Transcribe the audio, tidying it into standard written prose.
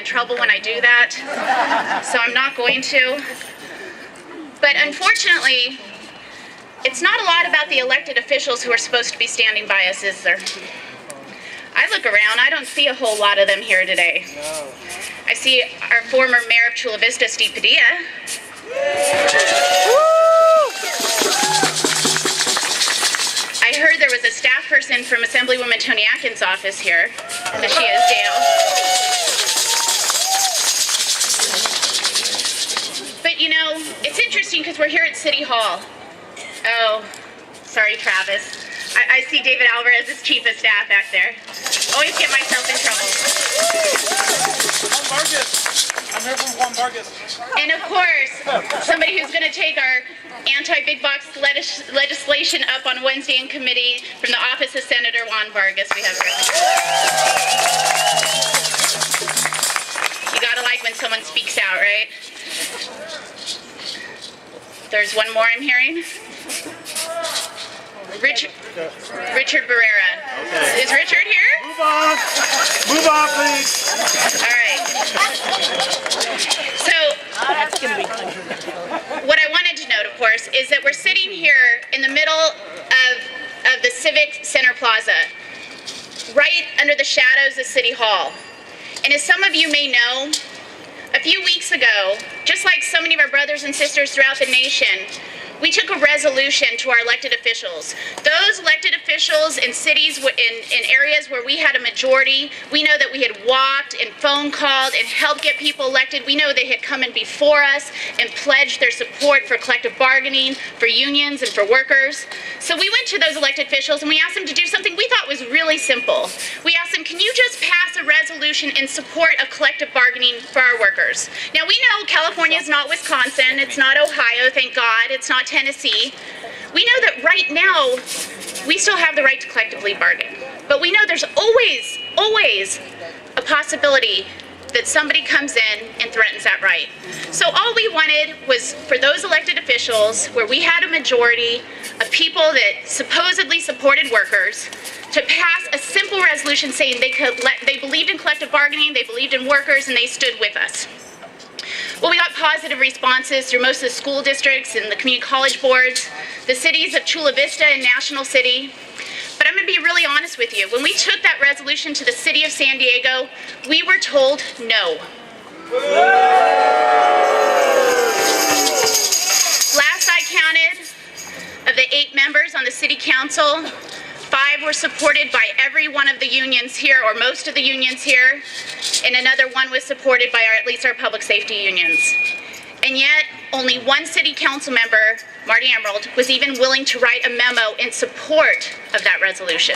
in trouble when I do that, so I'm not going to. But unfortunately, it's not a lot about the elected officials who are supposed to be standing by us, is there? I look around, I don't see a whole lot of them here today. I see our former mayor of Chula Vista, Steve Padilla. I heard there was a staff person from Assemblywoman Tony Atkins' office here, and that she is Dale. But you know, it's interesting because we're here at City Hall. Oh, sorry, Travis. I see David Alvarez's chief of staff back there. Always get myself in trouble. Juan Vargas. I'm here from Juan Vargas. And of course, somebody who's going to take our anti-big box legislation up on Wednesday in committee from the office of Senator Juan Vargas. We have a representative. You gotta like when someone speaks out, right? There's one more I'm hearing. Richard Barrera. Okay. Is Richard here? Move on. Move on, please. All right. So, what I wanted to note, of course, is that we're sitting here in the middle of the Civic Center Plaza, right under the shadows of City Hall. And as some of you may know, a few weeks ago, just like so many of our brothers and sisters throughout the nation, we took a resolution to our elected officials. Those elected officials in cities, in areas where we had a majority, we know that we had walked and phone called and helped get people elected. We know they had come in before us and pledged their support for collective bargaining, for unions and for workers. So we went to those elected officials and we asked them to do something we thought was really simple. We asked them, can you just pass a resolution in support of collective bargaining for our workers? Now we know California is not Wisconsin, it's not Ohio, thank God, it's not Tennessee. We know that right now, we still have the right to collectively bargain. But we know there's always a possibility that somebody comes in and threatens that right. So all we wanted was for those elected officials, where we had a majority of people that supposedly supported workers, to pass a simple resolution saying they believed in collective bargaining, they believed in workers, and they stood with us. Well, we got positive responses through most of the school districts and the community college boards, the cities of Chula Vista and National City. But I'm going to be really honest with you. When we took that resolution to the city of San Diego, we were told no. Last I counted, of the 8 members on the city council, 5 were supported by every one of the unions here, or most of the unions here, and another 1 was supported by at least our public safety unions. And yet, only 1 city council member, Marty Emerald, was even willing to write a memo in support of that resolution.